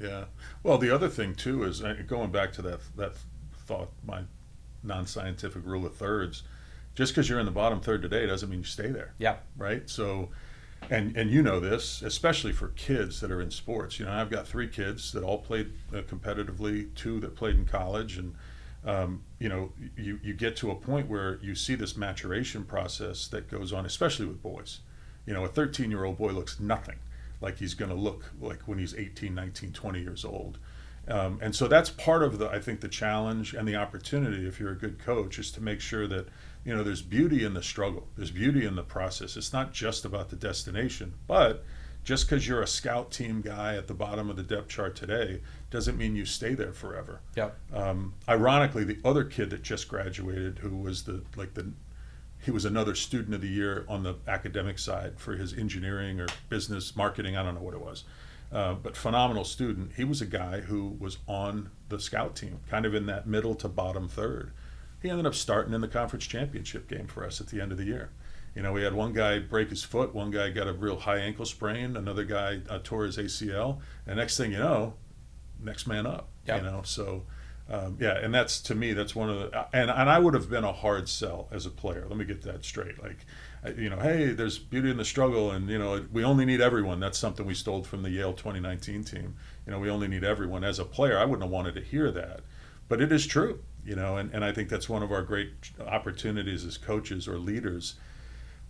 Yeah. Well, the other thing too is going back to that thought, my non-scientific rule of thirds. Just because you're in the bottom third today doesn't mean you stay there. Yeah. Right. So, and you know this, especially for kids that are in sports. I've got 3 kids that all played competitively, 2 that played in college, and you get to a point where you see this maturation process that goes on, especially with boys. A 13-year-old boy looks nothing like he's going to look like when he's 18, 19, 20 years old. And so that's part of I think the challenge and the opportunity, if you're a good coach, is to make sure that, there's beauty in the struggle. There's beauty in the process. It's not just about the destination, but just because you're a scout team guy at the bottom of the depth chart today doesn't mean you stay there forever. Yep. Ironically, the other kid that just graduated, who was he was another student of the year on the academic side for his engineering or business marketing, I don't know what it was, but phenomenal student. He was a guy who was on the scout team, kind of in that middle to bottom third. He ended up starting in the conference championship game for us at the end of the year. We had one guy break his foot, one guy got a real high ankle sprain, another guy tore his ACL, and next thing you know, next man up. Yep. So and that's, to me, that's one of the, and I would have been a hard sell as a player. Let me get that straight. Like, hey, there's beauty in the struggle, and we only need everyone. That's something we stole from the Yale 2019 team. We only need everyone. As a player, I wouldn't have wanted to hear that, but it is true. And I think that's one of our great opportunities as coaches or leaders.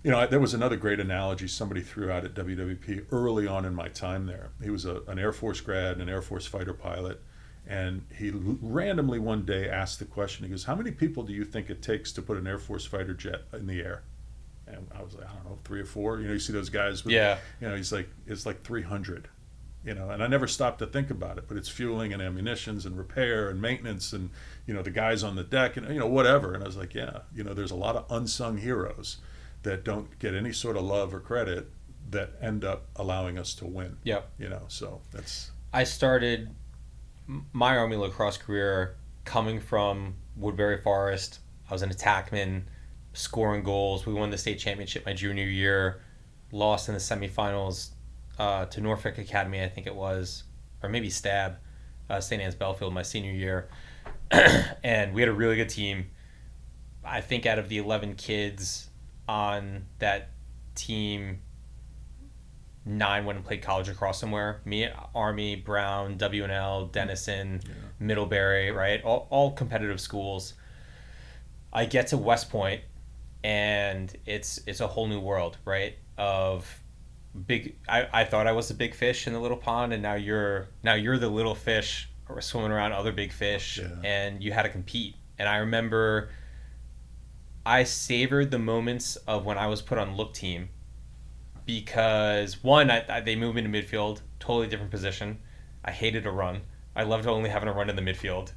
There was another great analogy somebody threw out at WWP early on in my time there. He was an Air Force grad, an Air Force fighter pilot, and he randomly one day asked the question, he goes, how many people do you think it takes to put an Air Force fighter jet in the air? And I was like, I don't know, 3 or 4. You see those guys with, he's like, it's like 300. And I never stopped to think about it, but it's fueling and ammunitions and repair and maintenance and, the guys on the deck and, whatever. And I was like, there's a lot of unsung heroes that don't get any sort of love or credit that end up allowing us to win. Yep. So that's. I started my Army lacrosse career coming from Woodbury Forest. I was an attackman, scoring goals. We won the state championship my junior year, lost in the semifinals to Norfolk Academy, I think it was, or maybe Stab, St. Anne's Belfield my senior year. And we had a really good team. I think out of the 11 kids on that team, 9 went and played college lacrosse somewhere. Me, Army, Brown, W&L, Denison, Middlebury, right? All competitive schools. I get to West Point, and it's a whole new world, right? Of big. I thought I was the big fish in the little pond, and now you're the little fish swimming around other big fish, and you had to compete. And I remember I savored the moments of when I was put on look team, because one, they moved me to midfield, totally different position. I hated to run. I loved only having to run in the midfield.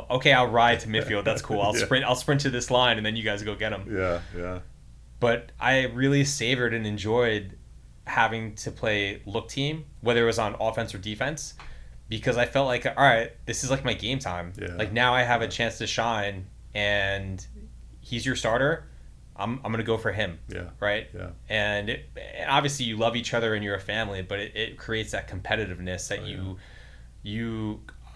Okay, I'll ride to midfield. That's cool. I'll sprint to this line, and then you guys go get them. Yeah. But I really savored and enjoyed having to play look team, whether it was on offense or defense, because I felt like, all right, this is like my game time. Yeah. Like, now I have a chance to shine, and he's your starter. I'm gonna go for him. Yeah. Right. Yeah. And obviously you love each other and you're a family, but it creates that competitiveness that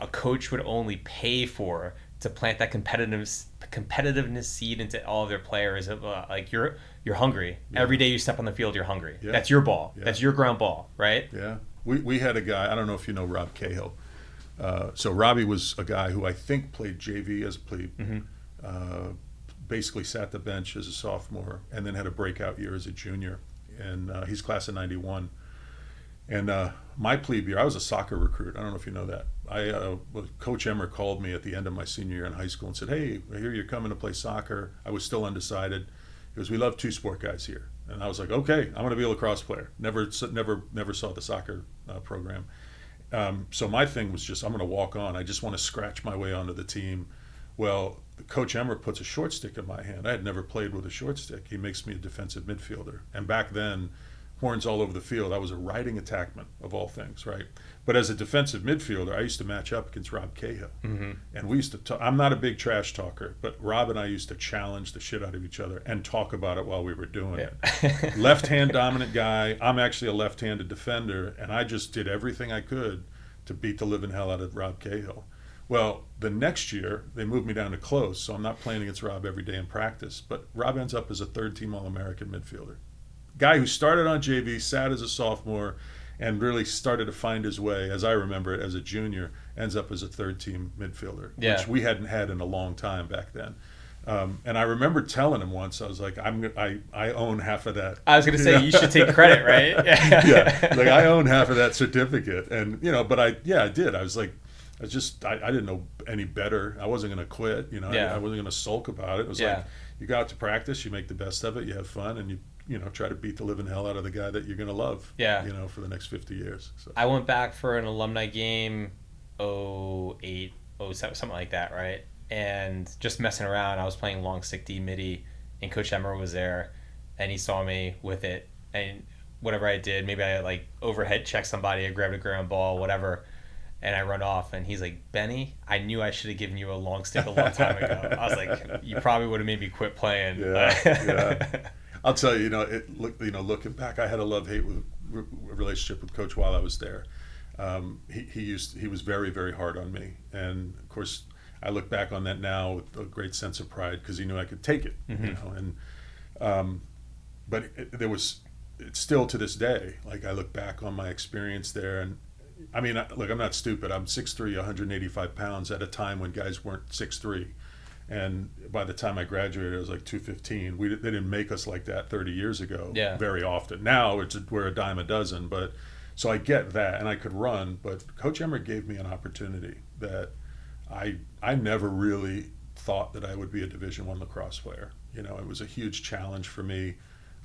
a coach would only pay for, to plant that competitiveness seed into all of their players. Of like, you're hungry. Every day you step on the field, you're hungry. That's your ball. That's your ground ball, right? Yeah. We had a guy, I don't know if you know Rob Cahill. So Robbie was a guy who I think played JV as a plebe. Mm-hmm. Basically sat the bench as a sophomore, and then had a breakout year as a junior. And he's class of 91. And my plebe year, I was a soccer recruit. I don't know if you know that. Coach Emmer called me at the end of my senior year in high school and said, "Hey, I hear you're coming to play soccer." I was still undecided. He goes, "We love two-sport guys here." And I was like, "Okay, I'm going to be a lacrosse player." Never saw the soccer program. So my thing was just, I'm going to walk on. I just want to scratch my way onto the team. Well, Coach Emmer puts a short stick in my hand. I had never played with a short stick. He makes me a defensive midfielder. And back then, horns all over the field, I was a riding attackman of all things, right? But as a defensive midfielder, I used to match up against Rob Cahill. Mm-hmm. And we used to talk. I'm not a big trash talker, but Rob and I used to challenge the shit out of each other and talk about it while we were doing it. Left-hand dominant guy. I'm actually a left-handed defender, and I just did everything I could to beat the living hell out of Rob Cahill. Well, the next year, they moved me down to close, so I'm not playing against Rob every day in practice. But Rob ends up as a third-team All-American midfielder. Guy who started on JV, sat as a sophomore, and really started to find his way, as I remember it, as a junior, ends up as a third-team midfielder, which we hadn't had in a long time back then. And I remember telling him once, I was like, I own half of that. I was going to say, you should take credit, right? Yeah, like I own half of that certificate. And, but I did. I was like, I didn't know any better. I wasn't going to quit, I wasn't going to sulk about it. It was like, you go out to practice, you make the best of it, you have fun, and you try to beat the living hell out of the guy that you're going to love, for the next 50 years. So. I went back for an alumni game, 08, 07, something like that, right? And just messing around, I was playing long stick D midi, and Coach Emmer was there, and he saw me with it, and whatever I did, maybe I like overhead checked somebody, I grabbed a ground ball, whatever, and I run off, and he's like, Benny, I knew I should have given you a long stick a long time ago. I was like, you probably would have made me quit playing. Yeah. I'll tell you, looking back, I had a love-hate relationship with Coach while I was there. He was very, very hard on me, and of course, I look back on that now with a great sense of pride because he knew I could take it, but it's still to this day, like I look back on my experience there, and I mean, look, I'm not stupid. I'm 6'3", 185 pounds at a time when guys weren't 6'3", and by the time I graduated, I was like 215. They didn't make us like that 30 years ago very often. Now we're a dime a dozen, but so I get that, and I could run, but Coach Emmer gave me an opportunity that I never really thought that I would be a Division I lacrosse player. It was a huge challenge for me.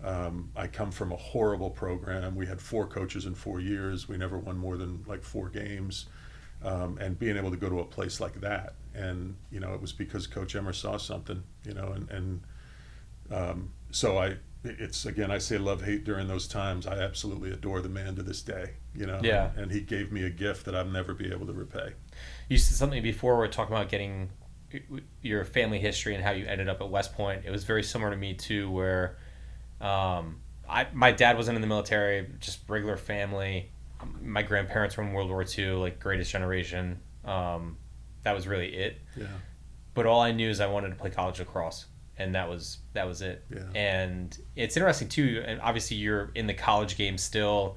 I come from a horrible program. We had 4 coaches in 4 years. We never won more than like 4 games. And being able to go to a place like that, and it was because Coach Emmer saw something, so it's again, I say love-hate during those times. I absolutely adore the man to this day, and he gave me a gift that I'll never be able to repay. You said something before, we were talking about getting your family history and how you ended up at West Point. It was very similar to me too, where my dad wasn't in the military, just regular family. My grandparents were in World War II, like greatest generation. That was really it. Yeah. But all I knew is I wanted to play college lacrosse, and that was it. Yeah. And it's interesting too. And obviously, you're in the college game still,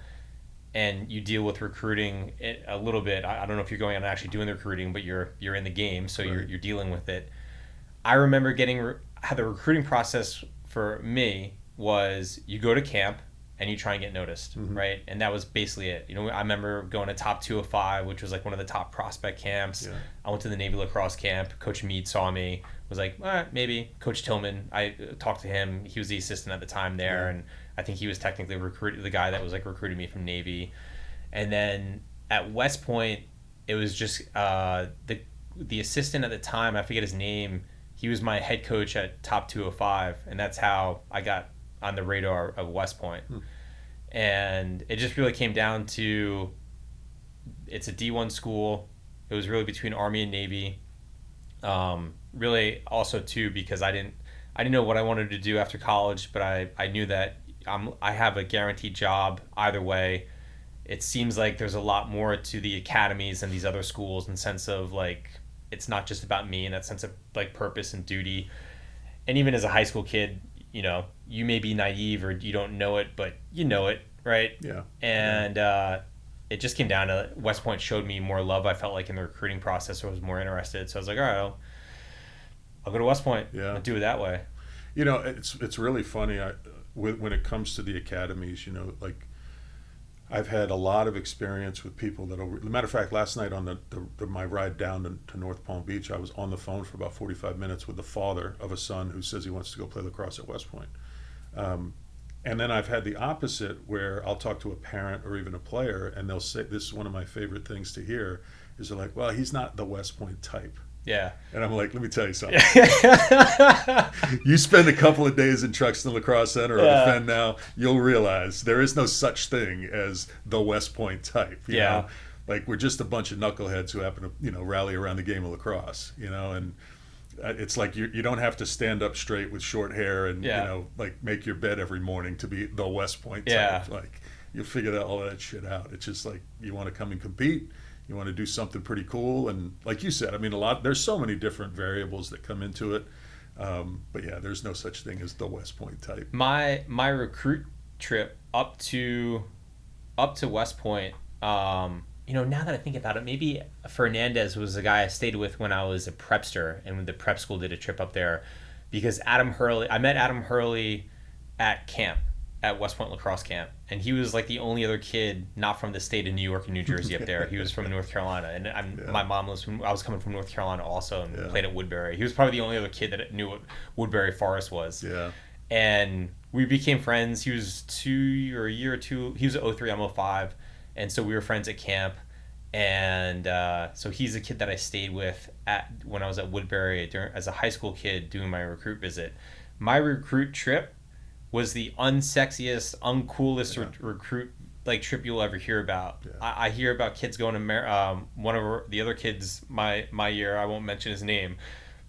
and you deal with recruiting a little bit. I don't know if you're going out and actually doing the recruiting, but you're in the game, so right. you're dealing with it. I remember how the recruiting process for me was: you go to camp and you try and get noticed, mm-hmm. right? And that was basically it. I remember going to Top 205, which was like one of the top prospect camps. Yeah. I went to the Navy lacrosse camp. Coach Meade saw me, was like, maybe. Coach Tillman, I talked to him. He was the assistant at the time there, and I think he was technically the guy that was like recruiting me from Navy. And then at West Point, it was just the assistant at the time, I forget his name, he was my head coach at Top 205, and that's how I got on the radar of West Point. And it just really came down to, it's a D1 school. It was really between Army and Navy. Really also too, because I didn't know what I wanted to do after college, but I knew that I have a guaranteed job either way. It seems like there's a lot more to the academies and these other schools in the sense of like, it's not just about me, in that sense of like purpose and duty. And even as a high school kid, you may be naive or you don't know it, but you know it, right? Yeah. And it just came down to West Point showed me more love, I felt like, in the recruiting process. I was more interested. So I was like, all right, I'll go to West Point. Yeah. I'll do it that way. It's really funny when it comes to the academies, like I've had a lot of experience with people that, as a matter of fact, last night on my ride down to North Palm Beach, I was on the phone for about 45 minutes with the father of a son who says he wants to go play lacrosse at West Point. And then I've had the opposite, where I'll talk to a parent or even a player, and they'll say, this is one of my favorite things to hear, is they're like, well, he's not the West Point type. Yeah. And I'm like, let me tell you something. You spend a couple of days in Truxton Lacrosse Center or the Fen now, you'll realize there is no such thing as the West Point type. You know? Like, we're just a bunch of knuckleheads who happen to, rally around the game of lacrosse, and it's like you don't have to stand up straight with short hair and, like make your bed every morning to be the West Point type. Like, you figure all that shit out. It's just like, you want to come and compete, you want to do something pretty cool. And like you said, I mean, there's so many different variables that come into it. But yeah, there's no such thing as the West Point type. My recruit trip up to West Point, you know, now that I think about it, maybe Fernandez was the guy I stayed with when I was a prepster, and when the prep school did a trip up there, because I met Adam Hurley at camp, at West Point lacrosse camp, and he was like the only other kid not from the state of New York and New Jersey up there. He was from North Carolina, and my mom I was coming from North Carolina also, and played at Woodbury. He was probably the only other kid that knew what Woodbury Forest was. Yeah. And we became friends. He was a year or two. He was at 03, I'm 05. And so we were friends at camp. And so he's a kid that I stayed with when I was at Woodbury as a high school kid doing my recruit visit. My recruit trip was the unsexiest, uncoolest recruit like trip you'll ever hear about. Yeah. I hear about kids going to one of the other kids my year. I won't mention his name,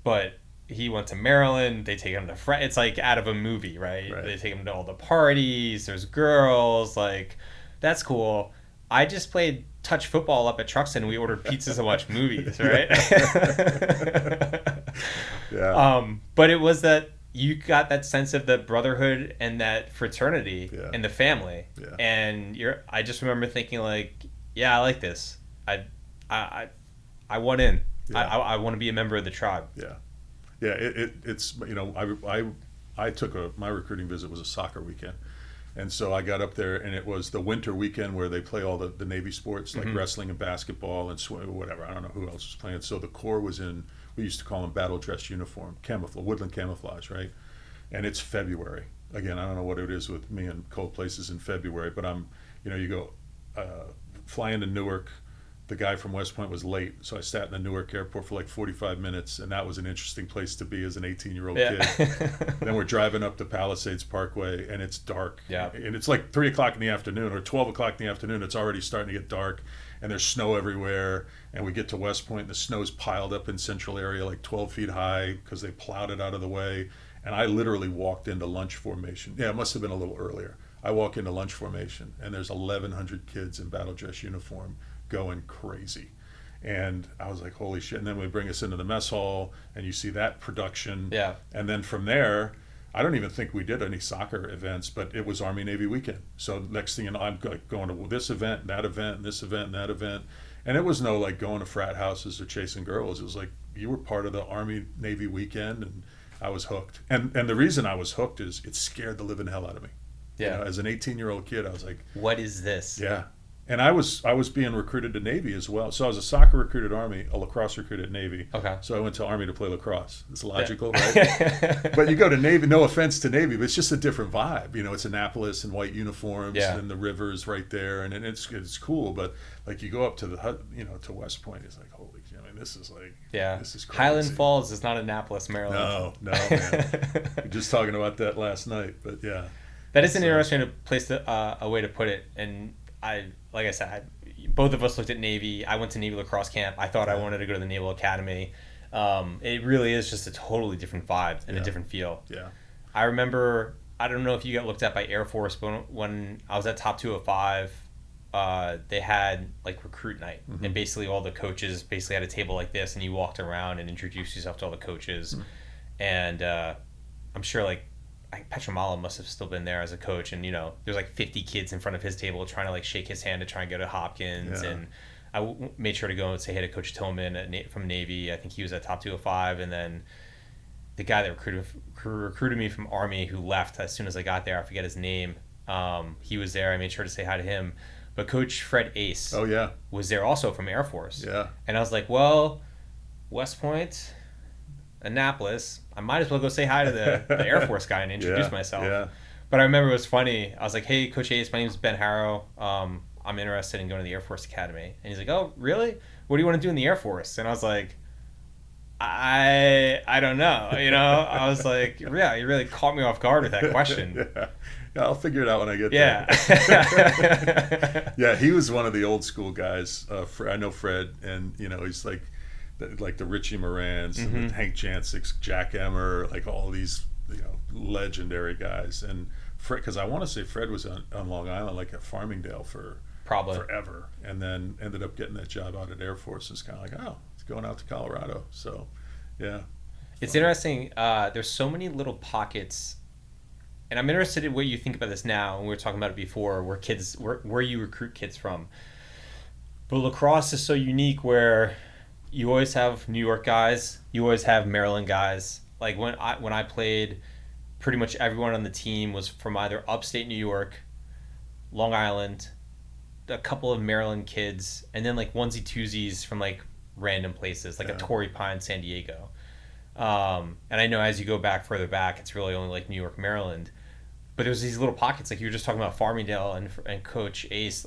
but he went to Maryland. They take him to it's like out of a movie, right? They take him to all the parties. There's girls. Like, that's cool. I just played touch football up at Truxton. We ordered pizzas and watched movies, right? But it was that you got that sense of the brotherhood and that fraternity and the family. Yeah. And I just remember thinking, like, yeah, I like this. I want in. Yeah. I want to be a member of the tribe. Yeah. Yeah, it's, you know, I took my recruiting visit was a soccer weekend. And so I got up there, and it was the winter weekend where they play all the Navy sports, like wrestling and basketball and swim, whatever. I don't know who else was playing. So the Corps was in, we used to call them battle dress uniform, woodland camouflage, right? And it's February. Again, I don't know what it is with me and cold places in February, but you go fly into Newark. The guy from West Point was late, so I sat in the Newark airport for like 45 minutes, and that was an interesting place to be as an 18-year-old kid. Then we're driving up the Palisades Parkway, and it's dark. Yeah. And it's like 3 o'clock in the afternoon or 12 o'clock in the afternoon. It's already starting to get dark, and there's snow everywhere. And we get to West Point, and the snow's piled up in central area like 12 feet high because they plowed it out of the way. And I literally walked into lunch formation. Yeah, it must have been a little earlier. I walk into lunch formation, and there's 1,100 kids in battle dress uniform going crazy. And I was like, holy shit. And then we bring us into the mess hall, and you see that production. Yeah. And then from there, I don't even think we did any soccer events, but it was Army-Navy weekend. So next thing you know, I'm going to this event, that event, this event, and that event. And it was no like going to frat houses or chasing girls. It was like you were part of the Army-Navy weekend, and I was hooked. And the reason I was hooked is it scared the living hell out of me. Yeah. You know, as an 18-year-old kid, I was like, what is this? Yeah. And I was being recruited to Navy as well. So I was a soccer recruit at Army, a lacrosse recruit at Navy. Okay. So I went to Army to play lacrosse. It's logical, right? But you go to Navy, no offense to Navy, but it's just a different vibe. You know, it's Annapolis and white uniforms, and the river's right there, and it's cool. But like you go up to to West Point, it's like, holy, I mean, this is like, this is crazy. Highland Falls is not Annapolis, Maryland. No, man. We were just talking about that last night, but yeah. That is an interesting place a way to put it, and like I said, both of us looked at Navy. I went to Navy lacrosse camp. I thought I wanted to go to the Naval Academy. It really is just a totally different vibe and a different feel. Yeah. I remember, I don't know if you got looked at by Air Force, but when I was at Top 205, they had like recruit night. And basically all the coaches basically had a table like this, and you walked around and introduced yourself to all the coaches. And I'm sure like Petramala must have still been there as a coach, and there's like 50 kids in front of his table trying to like shake his hand to try and go to Hopkins. And I made sure to go and say hey to Coach Tillman from Navy. I think he was at Top 205, and then the guy that recruited me from Army, who left as soon as I got there, I forget his name, he was there. I made sure to say hi to him. But Coach Fred Ace was there also from Air Force. And I was like, well, West Point, Annapolis, I might as well go say hi to the Air Force guy and introduce myself. But I remember it was funny. I was like, hey, Coach Ace, my name's Ben Harrow. I'm interested in going to the Air Force Academy. And he's like, oh, really? What do you want to do in the Air Force? And I was like, I don't know. I was like, yeah, you really caught me off guard with that question. Yeah, I'll figure it out when I get there. Yeah, he was one of the old school guys. I know Fred, and he's like the Richie Morans, and the Hank Jancics, Jack Emmer, like all these legendary guys. And Fred, because I want to say Fred was on Long Island, like at Farmingdale for Probably. forever, and then ended up getting that job out at Air Force. It's kind of like, oh, it's going out to Colorado. So, yeah. It's interesting. There's so many little pockets, and I'm interested in what you think about this now. And we were talking about it before, where you recruit kids from. But lacrosse is so unique, where you always have New York guys, you always have Maryland guys. Like when I played, pretty much everyone on the team was from either upstate New York, Long Island, a couple of Maryland kids, and then like onesie twosies from like random places, like a Torrey Pine, San Diego. And I know as you go further back, it's really only like New York, Maryland. But there's these little pockets, like you were just talking about Farmingdale and Coach Ace,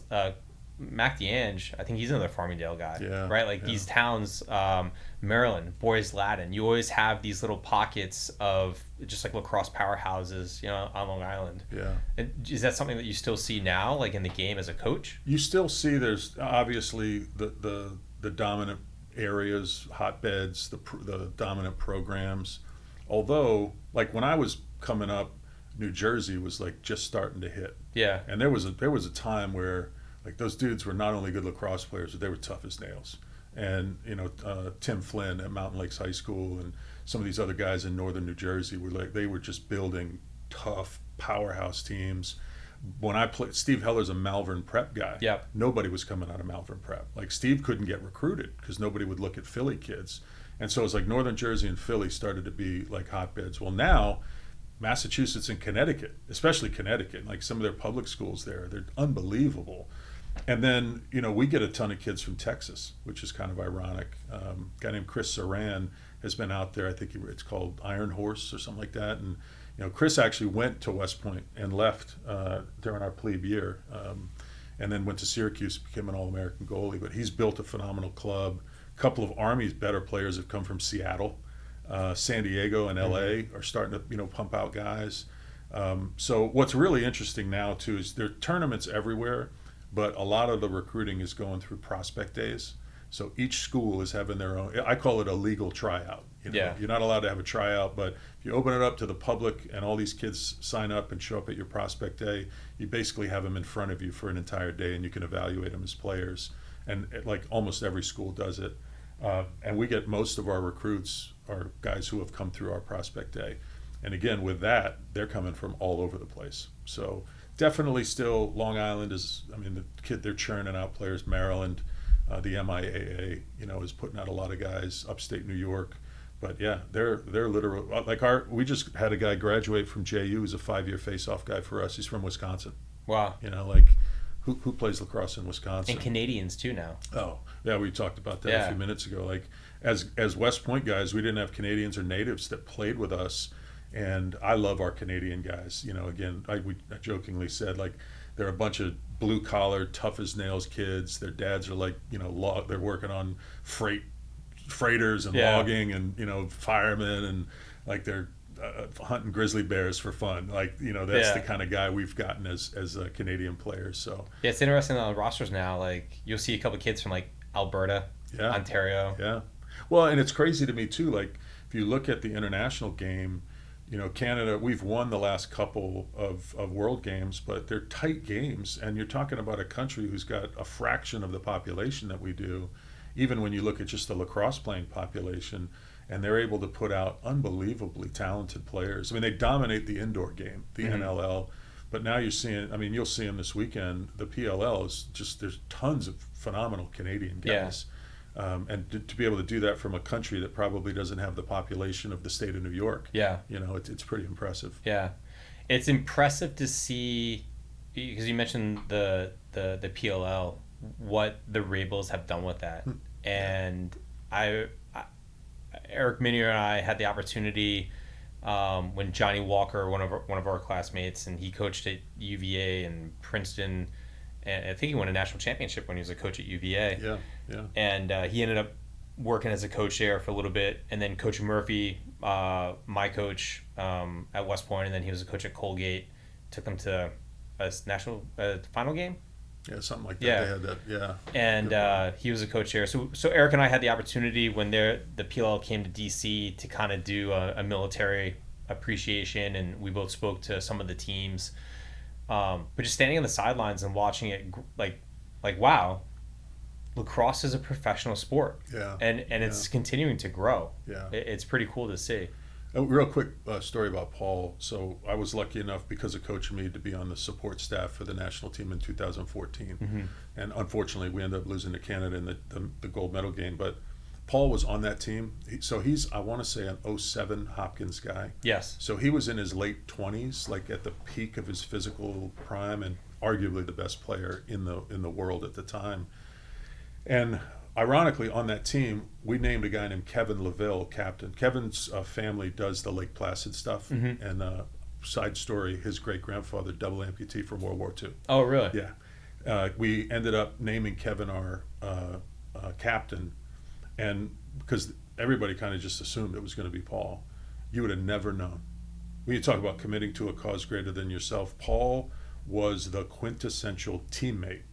Mac DeAnge, I think he's another Farmingdale guy, right? Like these towns, Maryland, Boys Latin, you always have these little pockets of just like lacrosse powerhouses, on Long Island. Yeah. And is that something that you still see now, like in the game as a coach? You still see there's obviously the dominant areas, hotbeds, the dominant programs. Although, like when I was coming up, New Jersey was like just starting to hit. Yeah. And there was a time where like those dudes were not only good lacrosse players, but they were tough as nails. And Tim Flynn at Mountain Lakes High School and some of these other guys in northern New Jersey they were just building tough powerhouse teams. When I played, Steve Heller's a Malvern Prep guy. Yep. Nobody was coming out of Malvern Prep. Like Steve couldn't get recruited because nobody would look at Philly kids. And so it's like northern Jersey and Philly started to be like hotbeds. Well, now Massachusetts and Connecticut, especially Connecticut, like some of their public schools there, they're unbelievable. And then, we get a ton of kids from Texas, which is kind of ironic. A guy named Chris Saran has been out there. I think it's called Iron Horse or something like that. And, Chris actually went to West Point and left during our plebe year, and then went to Syracuse, became an All-American goalie. But he's built a phenomenal club. A couple of Army's better players have come from Seattle. San Diego and LA are starting to, pump out guys. So what's really interesting now, too, is there are tournaments everywhere. But a lot of the recruiting is going through prospect days. So each school is having their own, I call it a legal tryout. You're not allowed to have a tryout, but if you open it up to the public and all these kids sign up and show up at your prospect day, you basically have them in front of you for an entire day and you can evaluate them as players. And like almost every school does it. And we get most of our recruits are guys who have come through our prospect day. And again, with that, they're coming from all over the place. So definitely still Long Island they're churning out players. Maryland, the MIAA, is putting out a lot of guys. Upstate New York, but yeah, they're literal. We just had a guy graduate from JU who's a 5-year face-off guy for us. He's from Wisconsin. Wow. Who plays lacrosse in Wisconsin? And Canadians too now. Oh yeah, we talked about that a few minutes ago. Like as West Point guys, we didn't have Canadians or natives that played with us. And I love our Canadian guys. Again, we jokingly said like they're a bunch of blue collar, tough as nails kids. Their dads are like they're working on freighters and logging and firemen and like they're hunting grizzly bears for fun. Like that's the kind of guy we've gotten as Canadian players. So yeah, it's interesting on the rosters now. Like you'll see a couple of kids from like Alberta, Ontario. Yeah, well, and it's crazy to me too. Like if you look at the international game. Canada, we've won the last couple of world games, but they're tight games. And you're talking about a country who's got a fraction of the population that we do, even when you look at just the lacrosse playing population, and they're able to put out unbelievably talented players. They dominate the indoor game, the NLL, but now you're seeing, you'll see them this weekend. The PLL is just, there's tons of phenomenal Canadian guys. And to be able to do that from a country that probably doesn't have the population of the state of New York, it's pretty impressive. Yeah, it's impressive to see because you mentioned the PLL, what the Rebels have done with that, and Eric Minier and I had the opportunity when Johnny Walker, one of our classmates, and he coached at UVA and Princeton. And I think he won a national championship when he was a coach at UVA. Yeah. And he ended up working as a coach there for a little bit. And then Coach Murphy, my coach at West Point, and then he was a coach at Colgate, took them to a national final game. Yeah, something like that. Yeah. They had that. Yeah. And he was a coach there. So Eric and I had the opportunity when the PLL came to DC to kind of do a military appreciation, and we both spoke to some of the teams. But just standing on the sidelines and watching it, like like, wow, lacrosse is a professional sport. Yeah. And it's continuing to grow. Yeah. It's pretty cool to see. A real quick story about Paul. So I was lucky enough, because of coaching me, to be on the support staff for the national team in 2014. Mm-hmm. And unfortunately, we ended up losing to Canada in the gold medal game. But Paul was on that team. So he's, I want to say, an 07 Hopkins guy. Yes. So he was in his late 20s, like at the peak of his physical prime, and arguably the best player in the world at the time. And ironically, on that team, we named a guy named Kevin LaVille captain. Kevin's family does the Lake Placid stuff. Mm-hmm. And side story, his great-grandfather, double amputee from World War II. Oh, really? Yeah. We ended up naming Kevin our captain, and because everybody kind of just assumed it was going to be Paul. You would have never known. When you talk about committing to a cause greater than yourself, Paul was the quintessential teammate,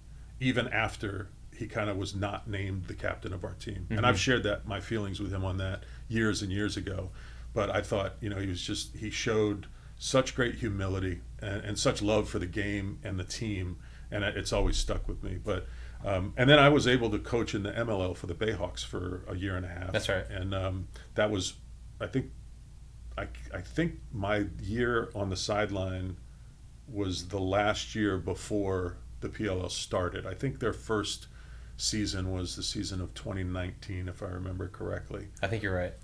even after he kind of was not named the captain of our team. Mm-hmm. And I've shared my feelings with him on that years and years ago. But I thought, he showed such great humility and such love for the game and the team, and it's always stuck with me. But and then I was able to coach in the MLL for the Bayhawks for a year and a half. That's right. And that was, I think my year on the sideline was the last year before the PLL started. I think their first season was the season of 2019, if I remember correctly. I think you're right.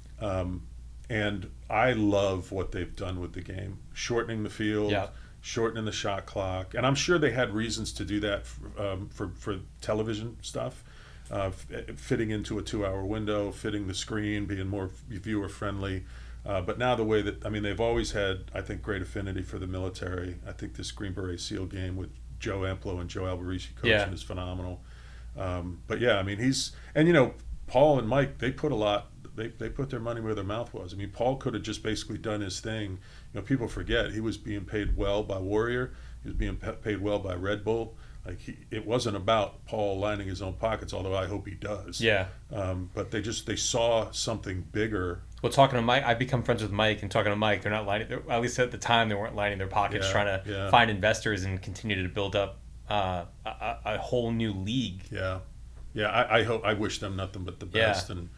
And I love what they've done with the game, shortening the field, Yeah. shortening the shot clock, and I'm sure they had reasons to do that for television stuff, fitting into a 2-hour window, fitting the screen, being more viewer friendly. But now the way that, they've always had, I think, great affinity for the military. I think this Green Beret SEAL game with Joe Amplo and Joe Alberici coaching is phenomenal. But yeah, Paul and Mike, they put a lot. They put their money where their mouth was. Paul could have just basically done his thing. People forget he was being paid well by Warrior. He was being paid well by Red Bull. It wasn't about Paul lining his own pockets, although I hope he does. Yeah. But they saw something bigger. Well, talking to Mike, I've become friends with Mike, and talking to Mike, they're not lining. At least at the time, they weren't lining their pockets, trying to find investors and continue to build up a whole new league. Yeah. I wish them nothing but the best. And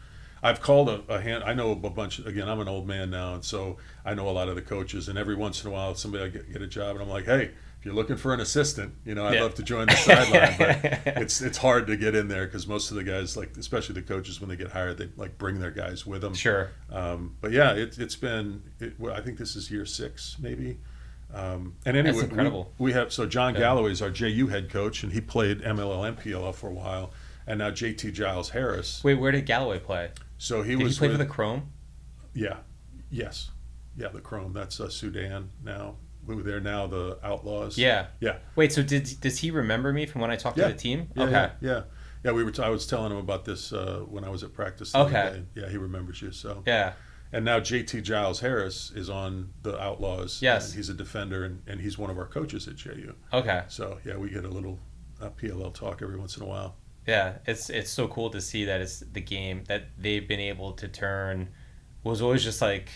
I've called a hand. I know a bunch. Again, I'm an old man now, and so I know a lot of the coaches. And every once in a while, somebody get a job, and I'm like, hey, if you're looking for an assistant, I'd love to join the sideline. But it's hard to get in there because most of the guys, especially the coaches, when they get hired, they bring their guys with them. Sure. But yeah, it's been. I think this is year 6, maybe. And anyway, that's incredible. We have John Galloway is our JU head coach, and he played MLL and PLL for a while. And now JT Giles Harris. Wait, where did Galloway play? So did he play for the Chrome? Yeah. Yes. Yeah, the Chrome. That's Sudan now. They're now the Outlaws. Yeah. Yeah. Wait, so does he remember me from when I talked to the team? Yeah, okay. Yeah. I was telling him about this when I was at practice. Okay. Yeah, he remembers you. So. Yeah. And now JT Giles Harris is on the Outlaws. Yes. And he's a defender, and he's one of our coaches at JU. Okay. So yeah, we get a little PLL talk every once in a while. Yeah, it's so cool to see that it's the game that they've been able to turn was always just like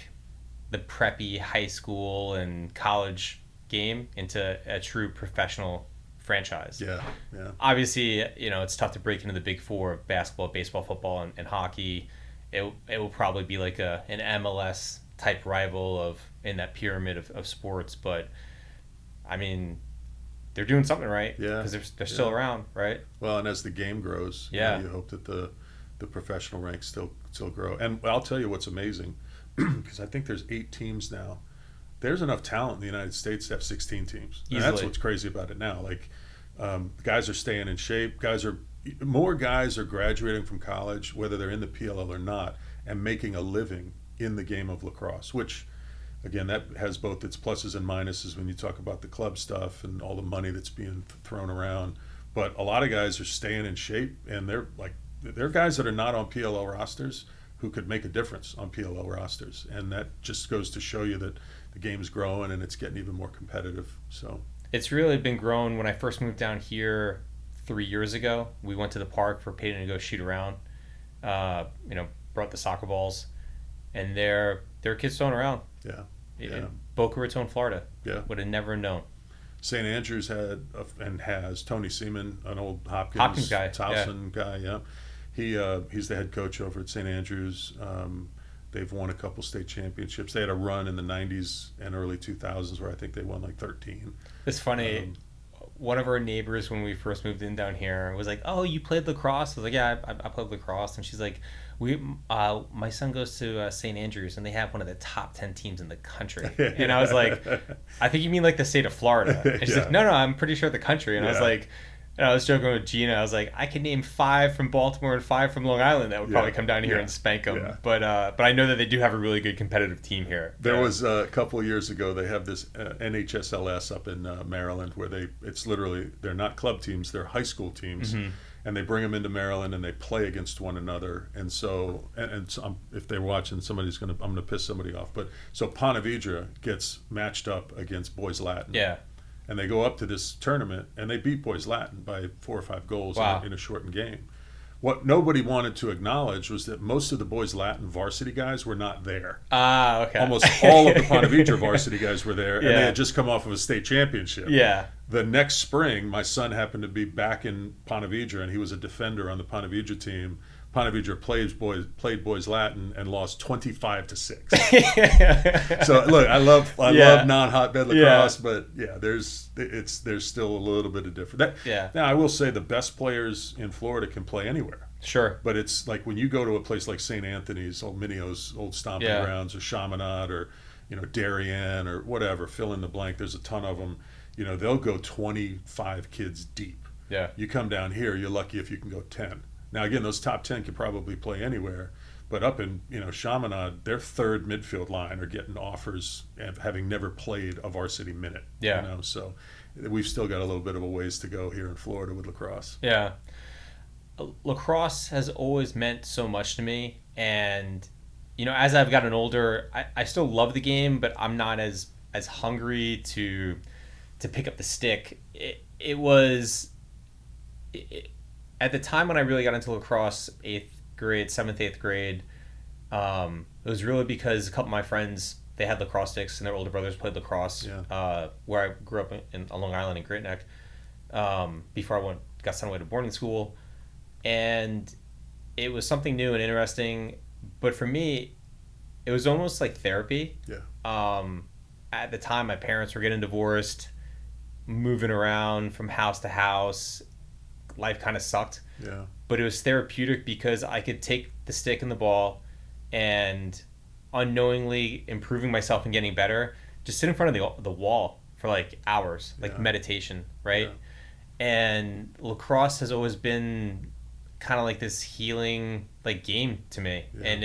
the preppy high school and college game into a true professional franchise. Yeah. Obviously, it's tough to break into the big four of basketball, baseball, football, and hockey. It will probably be like an MLS type rival in that pyramid of sports, but they're doing something right. Yeah. Because they're still around, right? Well, and as the game grows, you hope that the professional ranks still grow. And I'll tell you what's amazing, because I think there's 8 teams now. There's enough talent in the United States to have 16 teams. And that's what's crazy about it now. Guys are staying in shape. More guys are graduating from college, whether they're in the PLL or not, and making a living in the game of lacrosse, which, again, that has both its pluses and minuses when you talk about the club stuff and all the money that's being thrown around. But a lot of guys are staying in shape, and they're guys that are not on PLL rosters who could make a difference on PLL rosters. And that just goes to show you that the game's growing and it's getting even more competitive. So it's really been grown. When I first moved down here 3 years ago, we went to the park for Peyton to go shoot around. Brought the soccer balls, and there are kids throwing around. Yeah. In Boca Raton, Florida. Yeah. Would have never known. St. Andrews had and has Tony Seaman, an old Hopkins guy, Towson guy. Yeah, he's the head coach over at St. Andrews. They've won a couple state championships. They had a run in the 90s and early 2000s where I think they won like 13. It's funny. One of our neighbors, when we first moved in down here, was like, "Oh, you played lacrosse?" I was like, "Yeah, I played lacrosse." And she's like, my son goes to St. Andrews, and they have one of the top 10 teams in the country." And I was like, "I think you mean like the state of Florida." And she's like, "No, I'm pretty sure the country." And I was like, and I was joking with Gina. I was like, I could name 5 from Baltimore and 5 from Long Island that would probably come down here and spank them. Yeah. But I know that they do have a really good competitive team here. There was a couple of years ago, they have this NHSLS up in Maryland where it's literally, they're not club teams, they're high school teams. Mm-hmm. And they bring them into Maryland and they play against one another. And so, if they're watching, I'm going to piss somebody off. But so Ponte Vedra gets matched up against Boys Latin. Yeah. And they go up to this tournament and they beat Boys Latin by 4 or 5 goals in a shortened game. What nobody wanted to acknowledge was that most of the Boys Latin varsity guys were not there. Okay. Almost all of the Ponte Vedra varsity guys were there, and they had just come off of a state championship. Yeah. The next spring, my son happened to be back in Ponte Vedra, and he was a defender on the Ponte Vedra team. Ponte Vedra played Boys Latin and lost 25-6. So look, I love non-hotbed lacrosse, but there's still a little bit of difference. Now I will say the best players in Florida can play anywhere. Sure. But it's like when you go to a place like St. Anthony's, old Minneo's old stomping grounds, or Chaminade, or Darien, or whatever, fill in the blank. There's a ton of them. They'll go 25 kids deep. Yeah. You come down here, you're lucky if you can go 10. Now, again, those top 10 could probably play anywhere, but up in Chaminade, their third midfield line are getting offers of having never played a varsity minute. Yeah. So we've still got a little bit of a ways to go here in Florida with lacrosse. Yeah. Lacrosse has always meant so much to me, and as I've gotten older, I still love the game, but I'm not as hungry to pick up the stick. At the time when I really got into lacrosse, 7th, 8th grade, it was really because a couple of my friends, they had lacrosse sticks and their older brothers played lacrosse, where I grew up on Long Island in Great Neck, before I got sent away to boarding school. And it was something new and interesting, but for me, it was almost like therapy. Yeah. At the time, my parents were getting divorced, moving around from house to house. Life kind of sucked. Yeah. But it was therapeutic because I could take the stick and the ball and unknowingly improving myself and getting better, just sit in front of the wall for like hours, like meditation, right? Yeah. And lacrosse has always been kind of like this healing like game to me. Yeah. And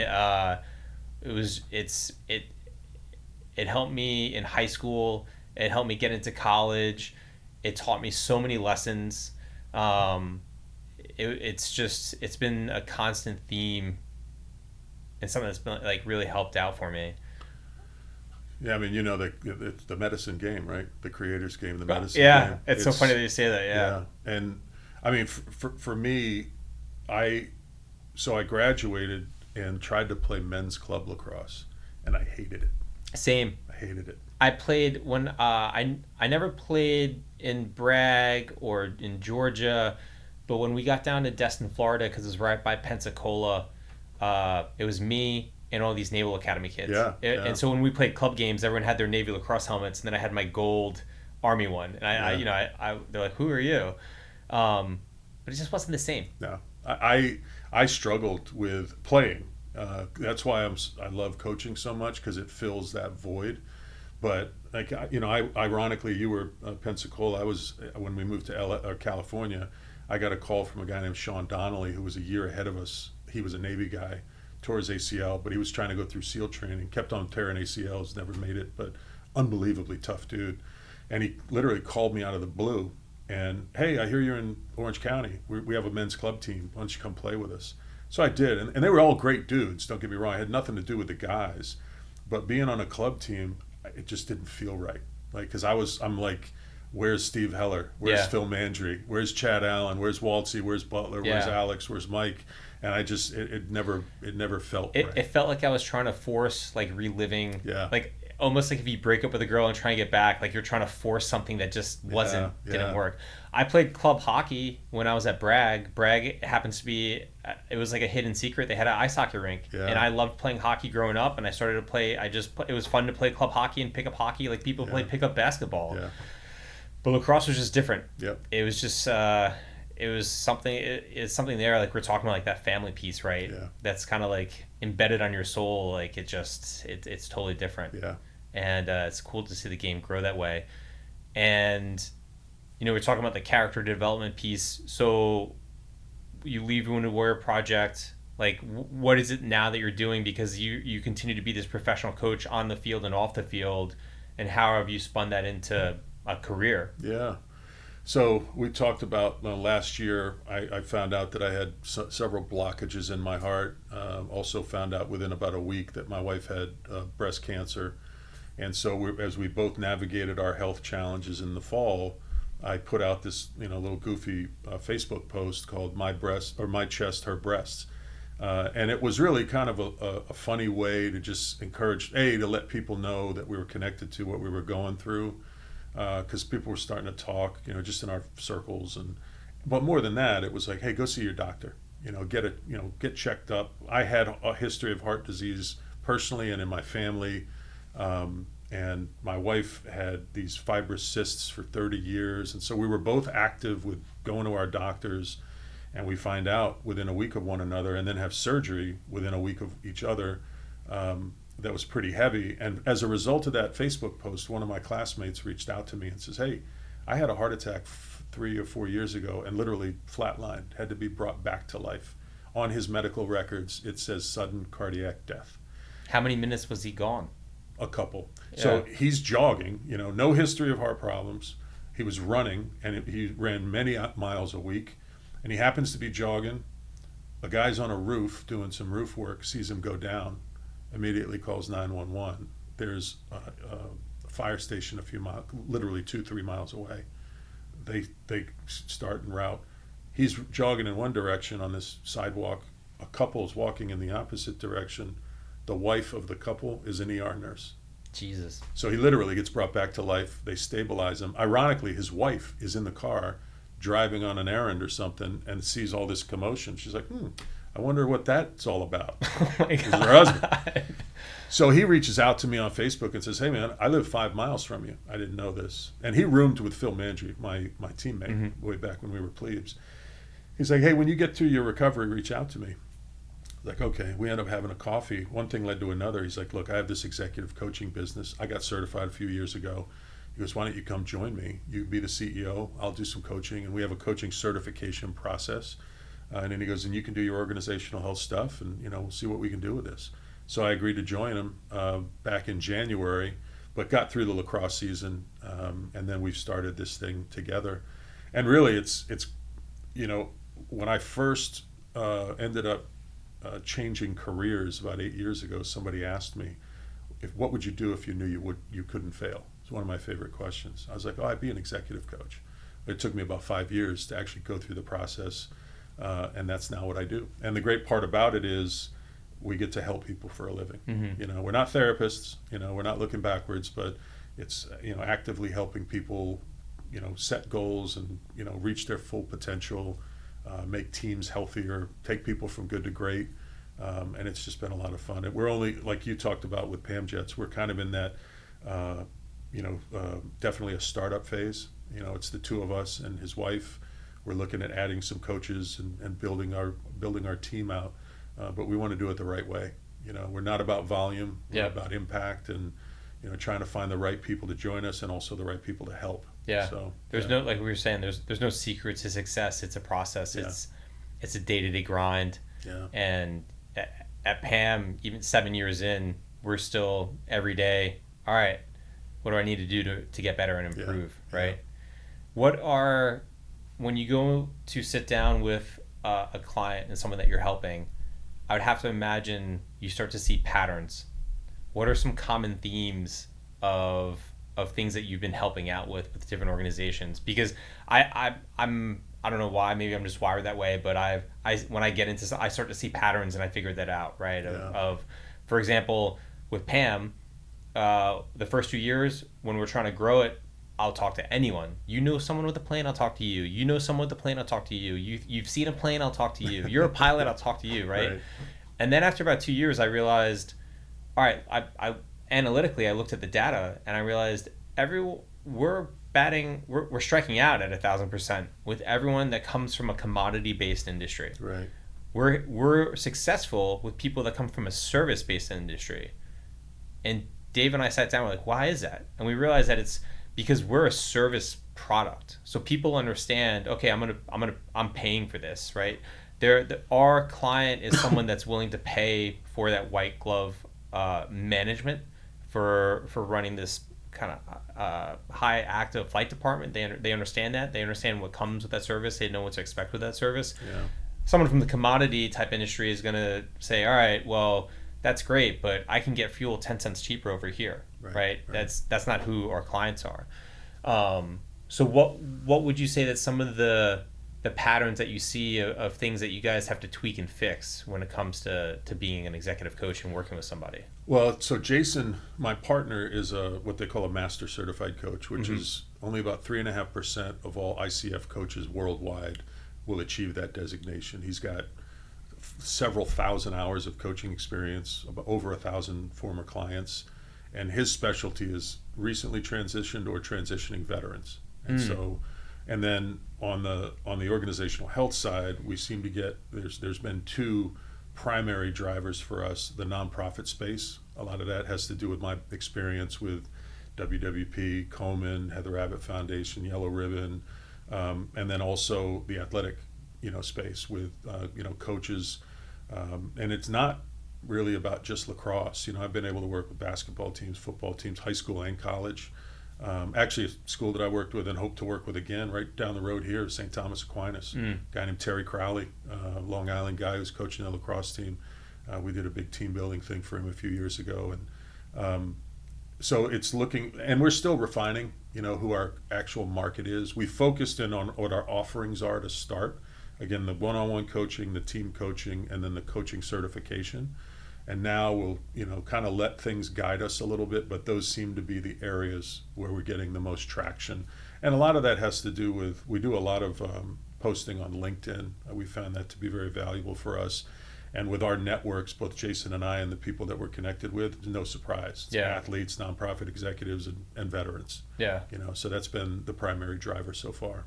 it helped me in high school. It helped me get into college. It taught me so many lessons. It's been a constant theme and something that's been like really helped out for me. Yeah, I mean, the medicine game, right? The creator's game, the medicine game. Yeah, it's so funny that you say that. Yeah. And I mean, for me, I graduated and tried to play men's club lacrosse, and I hated it. Same. I hated it. I played when I never played in Bragg or in Georgia, but when we got down to Destin, Florida, because it was right by Pensacola, it was me and all these Naval Academy kids. Yeah. And so when we played club games, everyone had their Navy lacrosse helmets, and then I had my gold Army one, and I they're like, "Who are you?" But it just wasn't the same. No, I struggled with playing. That's why I love coaching so much, because it fills that void. But ironically, you were Pensacola. I was when we moved to California. I got a call from a guy named Sean Donnelly, who was a year ahead of us. He was a Navy guy, tore his ACL, but he was trying to go through SEAL training. Kept on tearing ACLs, never made it, but unbelievably tough dude. And he literally called me out of the blue. And hey, I hear you're in Orange County. We have a men's club team. Why don't you come play with us? So I did, and they were all great dudes. Don't get me wrong. I had nothing to do with the guys, but being on a club team, it just didn't feel right. Like, because I'm like, where's Steve Heller? Where's Phil Mandry? Where's Chad Allen? Where's Waltzy? Where's Butler? Where's Alex? Where's Mike? And I just it never felt right. It felt like I was trying to force like reliving. Yeah. Like almost like if you break up with a girl and try and get back, like you're trying to force something that just didn't work. I played club hockey when I was at Bragg. Bragg happens to be, it was like a hidden secret. They had an ice hockey rink, and I loved playing hockey growing up. And I started to play. It was fun to play club hockey and pick up hockey like people play pick up basketball. Yeah. But lacrosse was just different. Yep. It was just it was something. It's something there, like we're talking about, like that family piece, right? Yeah. That's kind of like embedded on your soul. Like it's totally different. Yeah. And it's cool to see the game grow that way. And we're talking about the character development piece. So you leave Wounded Warrior Project. Like, what is it now that you're doing? Because you continue to be this professional coach on the field and off the field. And how have you spun that into a career? Yeah. So we talked about last year, I found out that I had several blockages in my heart. Also found out within about a week that my wife had breast cancer. And so as we both navigated our health challenges in the fall, I put out this little goofy Facebook post called My Chest, Her Breasts. And it was really kind of a funny way to just encourage, to let people know that we were connected to what we were going through. Because people were starting to talk, just in our circles, but more than that, it was like, hey, go see your doctor, get checked up. I had a history of heart disease personally and in my family, and my wife had these fibrous cysts for 30 years, and so we were both active with going to our doctors, and we find out within a week of one another, and then have surgery within a week of each other. That was pretty heavy. And as a result of that Facebook post, one of my classmates reached out to me and says, hey, I had a heart attack 3 or 4 years ago and literally flatlined, had to be brought back to life. On his medical records, it says sudden cardiac death. How many minutes was he gone? A couple. Yeah. So he's jogging, no history of heart problems. He was running, and he ran many miles a week. And he happens to be jogging. A guy's on a roof doing some roof work, sees him go down, immediately calls 911. There's a fire station a few miles, literally 2-3 miles away. They start en route. He's jogging in one direction on this sidewalk. A couple is walking in the opposite direction. The wife of the couple is an ER nurse. Jesus. So he literally gets brought back to life. They stabilize him. Ironically, his wife is in the car driving on an errand or something and sees all this commotion. She's like, I wonder what that's all about. Oh my God. Her husband. So he reaches out to me on Facebook and says, hey man, I live 5 miles from you. I didn't know this. And he roomed with Phil Mandry, my teammate, way back when we were plebes. He's like, hey, when you get through your recovery, reach out to me. Like, okay, we end up having a coffee. One thing led to another. He's like, look, I have this executive coaching business. I got certified a few years ago. He goes, why don't you come join me? You be the CEO. I'll do some coaching. And we have a coaching certification process. And then he goes, and you can do your organizational health stuff, and we'll see what we can do with this. So I agreed to join him back in January, but got through the lacrosse season, and then we've started this thing together. And really, it's when I first ended up changing careers about 8 years ago, somebody asked me, what would you do if you knew you couldn't fail? It's one of my favorite questions. I was like, I'd be an executive coach. It took me about 5 years to actually go through the process. And that's now what I do. And the great part about it is we get to help people for a living. Mm-hmm. We're not therapists, we're not looking backwards, but it's, actively helping people, set goals and, reach their full potential, make teams healthier, take people from good to great. And it's just been a lot of fun. And we're only, like you talked about with Pam Jets, we're kind of in that, definitely a startup phase. It's the two of us and his wife. We're looking at adding some coaches and building our team out, but we want to do it the right way. We're not about volume, we're about impact, and trying to find the right people to join us and also the right people to help. Yeah. So there's no, like we were saying, there's no secret to success. It's a process. Yeah. It's a day-to-day grind. Yeah. And at PAM, even 7 years in, we're still every day. All right, what do I need to do to get better and improve? Yeah. Right. Yeah. When you go to sit down with a client and someone that you're helping, I would have to imagine you start to see patterns. What are some common themes of things that you've been helping out with different organizations? Because I don't know why, maybe I'm just wired that way, but when I get into, I start to see patterns and I figured that out, right? Yeah. Of, for example, with Pam, the first 2 years when we're trying to grow it, I'll talk to anyone. You know someone with a plane, I'll talk to you. You know someone with a plane, I'll talk to you. You've seen a plane, I'll talk to you. You're a pilot, I'll talk to you, right? And then after about 2 years, I realized, all right, I analytically, I looked at the data and I realized we're striking out at 1,000% with everyone that comes from a commodity-based industry. Right. We're successful with people that come from a service-based industry. And Dave and I sat down, we're like, why is that? And we realized that it's because we're a service product. So people understand, okay, I'm paying for this, right? Our client is someone that's willing to pay for that white glove management for running this kind of high active flight department. They understand that. They understand what comes with that service. They know what to expect with that service. Yeah. Someone from the commodity type industry is going to say, all right, well, that's great, but I can get fuel 10 cents cheaper over here, right? That's not who our clients are. So what would you say that some of the patterns that you see of things that you guys have to tweak and fix when it comes to being an executive coach and working with somebody? Well, so Jason, my partner, is what they call a master certified coach, which is only about 3.5% of all ICF coaches worldwide will achieve that designation. He's got several thousand hours of coaching experience, over 1,000 former clients, and his specialty is recently transitioned or transitioning veterans. And so, and then on the organizational health side, we seem to get there's been two primary drivers for us: the nonprofit space. A lot of that has to do with my experience with WWP, Komen, Heather Abbott Foundation, Yellow Ribbon, and then also the athletic space with coaches, and it's not really about just lacrosse. I've been able to work with basketball teams, football teams, high school and college. Actually, a school that I worked with and hope to work with again right down the road here is St. Thomas Aquinas. A guy named Terry Crowley, Long Island guy who's coaching the lacrosse team. We did a big team building thing for him a few years ago, and so it's looking, and we're still refining who our actual market is. We focused in on what our offerings are to start. Again, the one-on-one coaching, the team coaching, and then the coaching certification. And now we'll, kind of let things guide us a little bit, but those seem to be the areas where we're getting the most traction. And a lot of that has to do with, we do a lot of posting on LinkedIn. We found that to be very valuable for us. And with our networks, both Jason and I and the people that we're connected with, no surprise. It's athletes, nonprofit executives, and veterans. Yeah. So that's been the primary driver so far.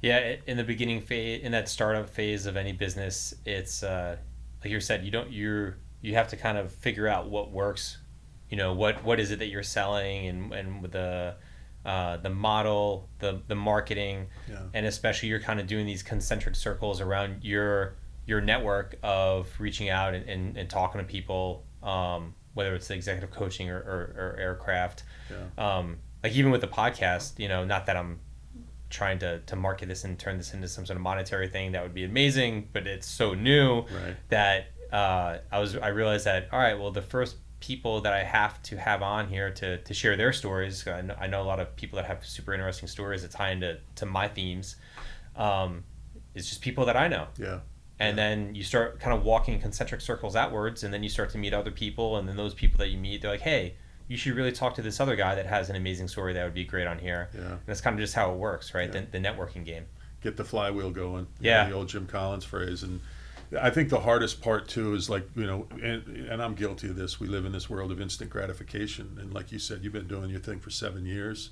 Yeah, in the beginning phase, in that startup phase of any business, it's like you said, you have to kind of figure out what works. What is it that you're selling, and with the model, the marketing, and especially you're kind of doing these concentric circles around your network of reaching out and talking to people, whether it's the executive coaching or aircraft. Like even with the podcast, not that I'm trying to market this and turn this into some sort of monetary thing. That would be amazing, but it's so new that I realized that, all right, well, the first people that I have to have on here to share their stories, I know a lot of people that have super interesting stories that tie into my themes, is just people that I know. And then you start kind of walking concentric circles outwards, and then you start to meet other people, and then those people that you meet, they're like, hey, you should really talk to this other guy that has an amazing story that would be great on here. And that's kind of just how it works, right? The networking game. Get the flywheel going. The old Jim Collins phrase. And I think the hardest part too is like, and I'm guilty of this. We live in this world of instant gratification. And like you said, you've been doing your thing for 7 years.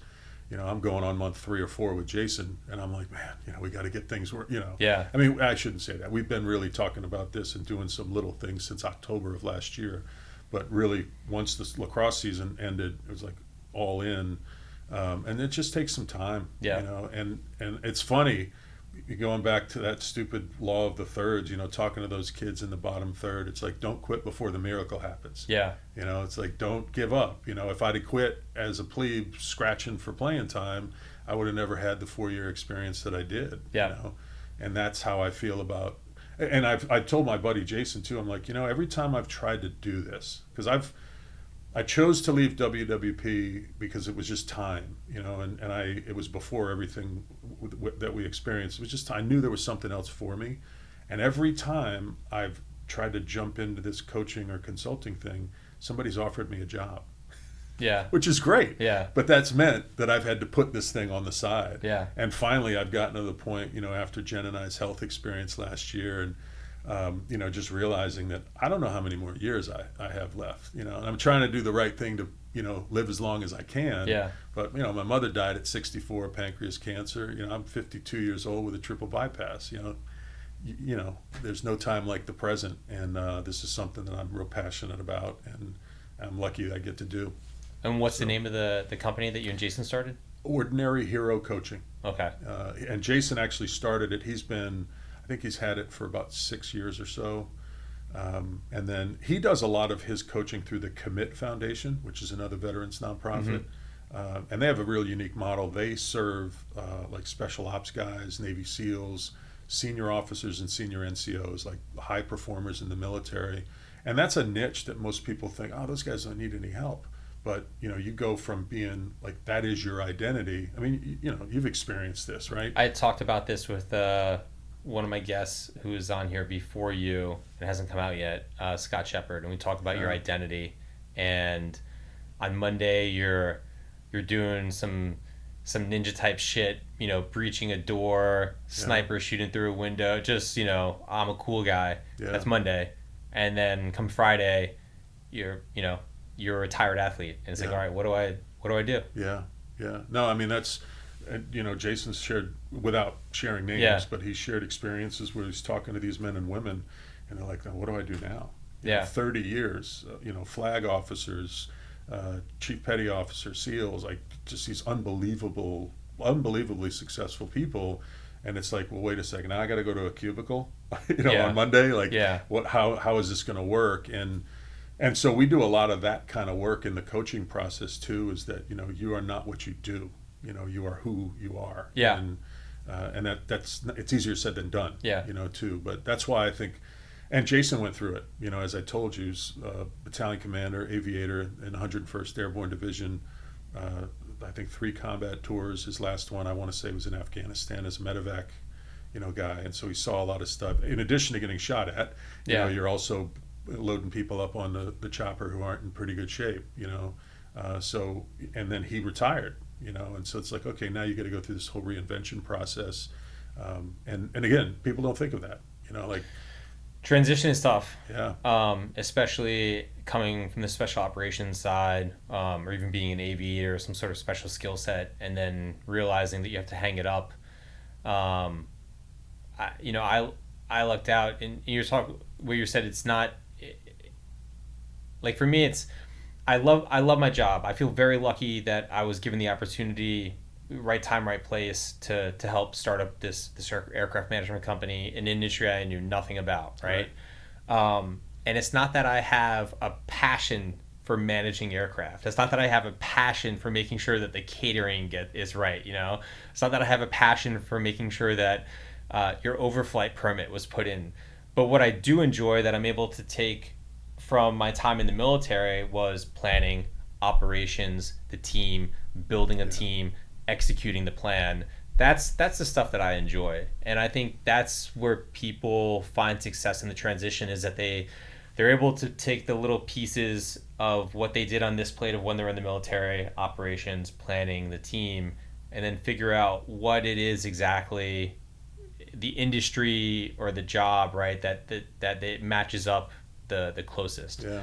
I'm going on month 3 or 4 with Jason, and I'm like, man, we got to get things I mean, I shouldn't say that. We've been really talking about this and doing some little things since October of last year. But really, once the lacrosse season ended, it was like all in, and it just takes some time. And it's funny, going back to that stupid law of the thirds. Talking to those kids in the bottom third, it's like, don't quit before the miracle happens. It's like, don't give up. If I'd have quit as a plebe scratching for playing time, I would have never had the 4-year experience that I did. And that's how I feel about. And I told my buddy Jason too, I'm like, every time I've tried to do this, because I chose to leave WWP because it was just time, and it was before everything that we experienced. It was just, I knew there was something else for me. And every time I've tried to jump into this coaching or consulting thing, somebody's offered me a job. Yeah. Which is great. Yeah. But that's meant that I've had to put this thing on the side. Yeah. And finally, I've gotten to the point, after Jen and I's health experience last year, and just realizing that I don't know how many more years I have left. And I'm trying to do the right thing to live as long as I can. Yeah. But my mother died at 64 of pancreas cancer. I'm 52 years old with a triple bypass. There's no time like the present, and this is something that I'm real passionate about, and I'm lucky that I get to do. And what's the name of the company that you and Jason started? Ordinary Hero Coaching. Okay. And Jason actually started it. I think he's had it for about 6 years or so. And then he does a lot of his coaching through the Commit Foundation, which is another veterans nonprofit. And they have a real unique model. They serve like special ops guys, Navy SEALs, senior officers and senior NCOs, like high performers in the military. And that's a niche that most people think, oh, those guys don't need any help. But, you go from being like, that is your identity. I mean, you've experienced this, right? I talked about this with one of my guests who was on here before you, and hasn't come out yet, Scott Shepard, and we talked about your identity. And on Monday, you're doing some ninja type shit, breaching a door, sniper shooting through a window, just, I'm a cool guy. Yeah. That's Monday. And then come Friday, you're a retired athlete, and it's like, all right, what do I do? Yeah. No, I mean, that's, Jason's shared, without sharing names, but he shared experiences where he's talking to these men and women, and they're like, what do I do now? 30 years, flag officers, chief petty officer, SEALs, like just these unbelievably successful people. And it's like, well, wait a second, now I got to go to a cubicle, on Monday. Like, how is this going to work? And so we do a lot of that kind of work in the coaching process too, is that, you are not what you do, you are who you are. Yeah. And that's, it's easier said than done, yeah. Too. But that's why I think, and Jason went through it, as I told you, battalion commander, aviator in 101st Airborne Division, I think 3 combat tours. His last one, I want to say, was in Afghanistan as a medevac, guy. And so he saw a lot of stuff. In addition to getting shot at, you're also loading people up on the chopper who aren't in pretty good shape, so, and then he retired, and so it's like, okay, now you got to go through this whole reinvention process. And again, people don't think of that, like transition is tough. Yeah. Especially coming from the special operations side, or even being an aviator, some sort of special skill set, and then realizing that you have to hang it up. I lucked out, and you're talking where you said it's not, like for me, it's, I love my job. I feel very lucky that I was given the opportunity, right time, right place, to help start up this aircraft management company, an industry I knew nothing about, right? And it's not that I have a passion for managing aircraft. It's not that I have a passion for making sure that the catering is right, It's not that I have a passion for making sure that your overflight permit was put in. But what I do enjoy that I'm able to take from my time in the military was planning, operations, the team, building a team, executing the plan. That's the stuff that I enjoy. And I think that's where people find success in the transition, is that they're able to take the little pieces of what they did on this plate of when they're in the military, operations, planning, the team, and then figure out what it is exactly, the industry or the job, right, that it matches up the closest. Yeah.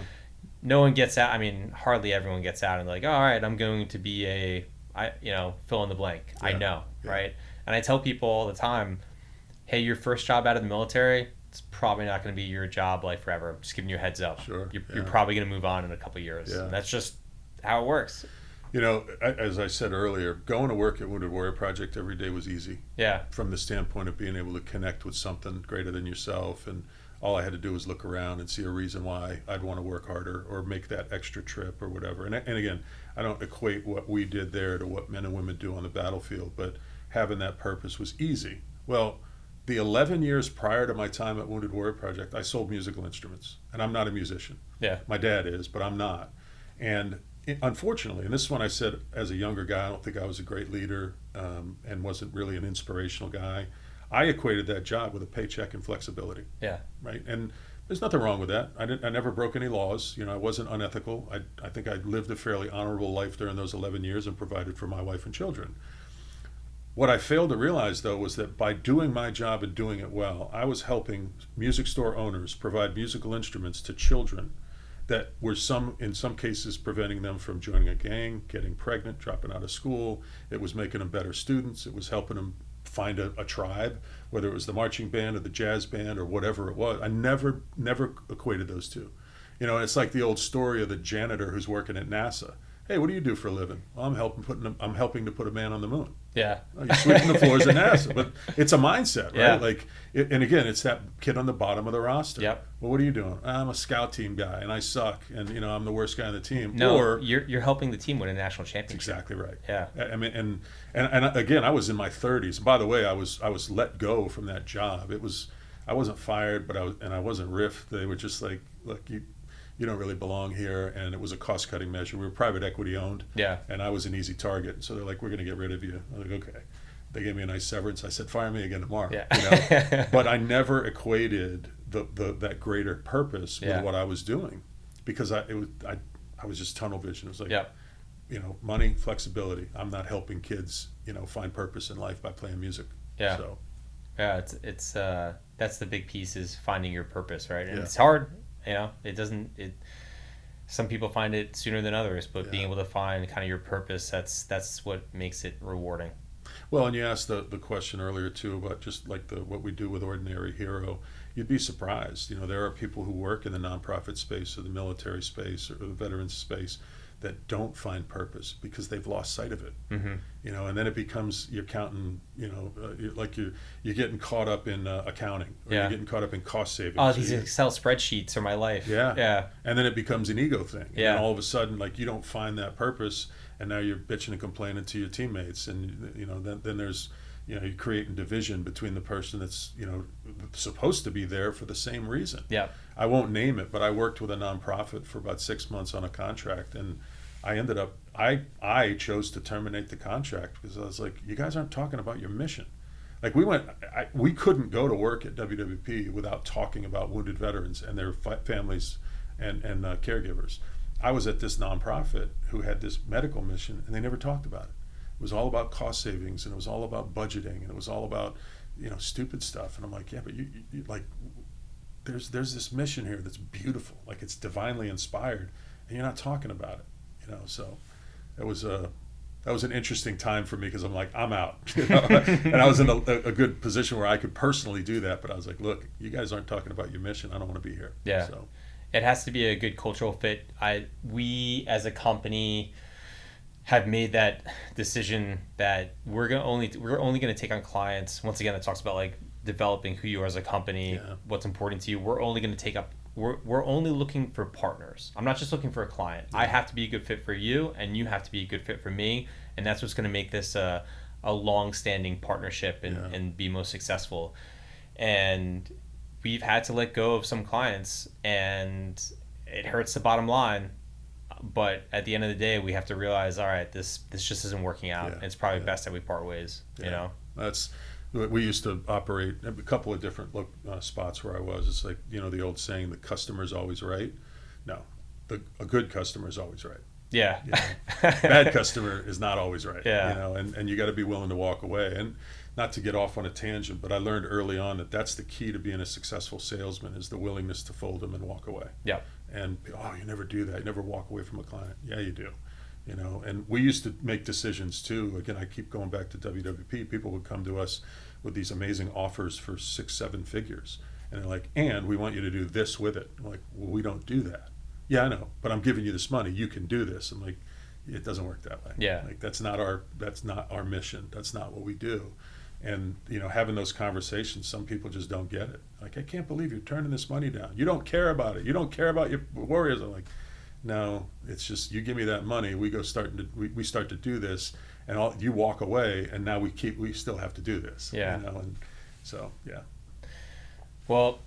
No one gets out. I mean, hardly everyone gets out and like, all right, I'm going to be fill in the blank. Yeah. I know, right? And I tell people all the time, hey, your first job out of the military, it's probably not going to be your job like forever. I'm just giving you a heads up. Sure. You're probably going to move on in a couple of years. Yeah. And that's just how it works. As I said earlier, going to work at Wounded Warrior Project every day was easy. Yeah. From the standpoint of being able to connect with something greater than yourself, and all I had to do was look around and see a reason why I'd want to work harder or make that extra trip or whatever. And again, I don't equate what we did there to what men and women do on the battlefield, but having that purpose was easy. Well, the 11 years prior to my time at Wounded Warrior Project, I sold musical instruments, and I'm not a musician. Yeah. My dad is, but I'm not. And unfortunately, and this is when I said as a younger guy, I don't think I was a great leader, and wasn't really an inspirational guy. I equated that job with a paycheck and flexibility. Yeah. Right. And There's nothing wrong with that. I never broke any laws. I wasn't unethical. I think I lived a fairly honorable life during those 11 years and provided for my wife and children. What I failed to realize, though, was that by doing my job and doing it well, I was helping music store owners provide musical instruments to children that were in some cases preventing them from joining a gang, getting pregnant, dropping out of school. It was making them better students. It was helping them find a tribe, whether it was the marching band or the jazz band or whatever it was. I never equated those two. It's like the old story of the janitor who's working at NASA. Hey, what do you do for a living? Well, I'm helping to put a man on the moon. Yeah. Oh, you're sweeping the floors at NASA. But it's a mindset, right? Yeah. And again, it's that kid on the bottom of the roster. Yep. Well, what are you doing? I'm a scout team guy, and I suck, and I'm the worst guy on the team. No, or you're helping the team win a national championship. Exactly right. Yeah. I mean, and again, I was in my 30s. By the way, I was let go from that job. I wasn't fired, but I wasn't riffed. They were just like, look, you don't really belong here, and it was a cost-cutting measure. We were private equity owned, yeah, and I was an easy target. So they're like, we're going to get rid of you. I was like, okay. They gave me a nice severance. I said, fire me again tomorrow. Yeah. But I never equated that greater purpose with yeah. what I was doing, because I was just tunnel vision. It was like, yep. Money, flexibility. I'm not helping kids, find purpose in life by playing music. Yeah. So, yeah, it's that's the big piece, is finding your purpose, right? And yeah. it's hard. Some people find it sooner than others, but Yeah. being able to find kind of your purpose, that's what makes it rewarding. Well, and you asked the question earlier too about just like what we do with Ordinary Hero. You'd be surprised. There are people who work in the nonprofit space or the military space or the veterans space that don't find purpose because they've lost sight of it. Mm-hmm. And then it becomes you're counting. Like you're getting caught up in accounting, or Yeah. you're getting caught up in cost savings. Oh, these Excel spreadsheets are my life. Yeah. Yeah. And then it becomes an ego thing. Yeah. And all of a sudden, like, you don't find that purpose, and now you're bitching and complaining to your teammates, and then there's you're creating division between the person that's supposed to be there for the same reason. Yeah. I won't name it, but I worked with a nonprofit for about 6 months on a contract, and I ended up I chose to terminate the contract because I was like, you guys aren't talking about your mission. Like, we couldn't go to work at WWP without talking about wounded veterans and their families and caregivers. I was at this nonprofit who had this medical mission, and they never talked about it. It was all about cost savings, and it was all about budgeting, and it was all about stupid stuff. And I'm like, yeah, but you like, there's this mission here that's beautiful, like it's divinely inspired, and you're not talking about it. So that was an interesting time for me, because I'm like, I'm out. And I was in a good position where I could personally do that, but I was like, look, you guys aren't talking about your mission. I don't want to be here. Yeah. So It has to be a good cultural fit. We as a company have made that decision that we're only going to take on clients. Once again, that talks about like developing who you are as a company, Yeah. what's important to you. We're only going to take up. We're only looking for partners. I'm not just looking for a client. Yeah. I have to be a good fit for you, and you have to be a good fit for me, and that's what's going to make this a long-standing partnership and be most successful. And we've had to let go of some clients, and it hurts the bottom line. But at the end of the day, we have to realize, all right, this just isn't working out. Yeah. It's probably Yeah. best that we part ways. We used to operate a couple of different spots where I was. It's like, the old saying, the customer's always right. No, a good customer is always right. Yeah. Bad customer is not always right. Yeah. And you got to be willing to walk away. And not to get off on a tangent, but I learned early on that that's the key to being a successful salesman, is the willingness to fold them and walk away. Yeah. And you never do that. You never walk away from a client. Yeah, you do. And we used to make decisions too. Again, I keep going back to WWP. People would come to us with these amazing offers for 6-7 figures, and they're like, and we want you to do this with it. I'm like, well, we don't do that. Yeah, I know, but I'm giving you this money. You can do this. I'm like, it doesn't work that way. Yeah. Like, that's not our mission. That's not what we do. And having those conversations, some people just don't get it. Like, I can't believe you're turning this money down. You don't care about it. You don't care about your warriors. I'm like, no, it's just, you give me that money, we start to do this, and you walk away, and now we still have to do this. Yeah. And so, yeah. Well,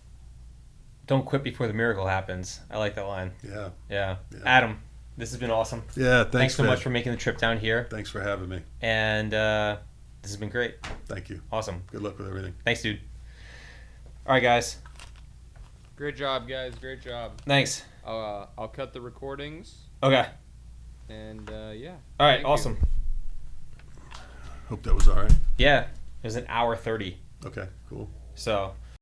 don't quit before the miracle happens. I like that line. Yeah. Yeah. Adam, this has been awesome. Yeah. Thanks so much for making the trip down here. Thanks for having me. And this has been great. Thank you. Awesome. Good luck with everything. Thanks, dude. All right, guys. Great job, guys. Great job. Thanks. I'll cut the recordings. Okay. And yeah. All right. Thank Awesome. Hope that was all right. Yeah. It was an hour 30. Okay, cool. So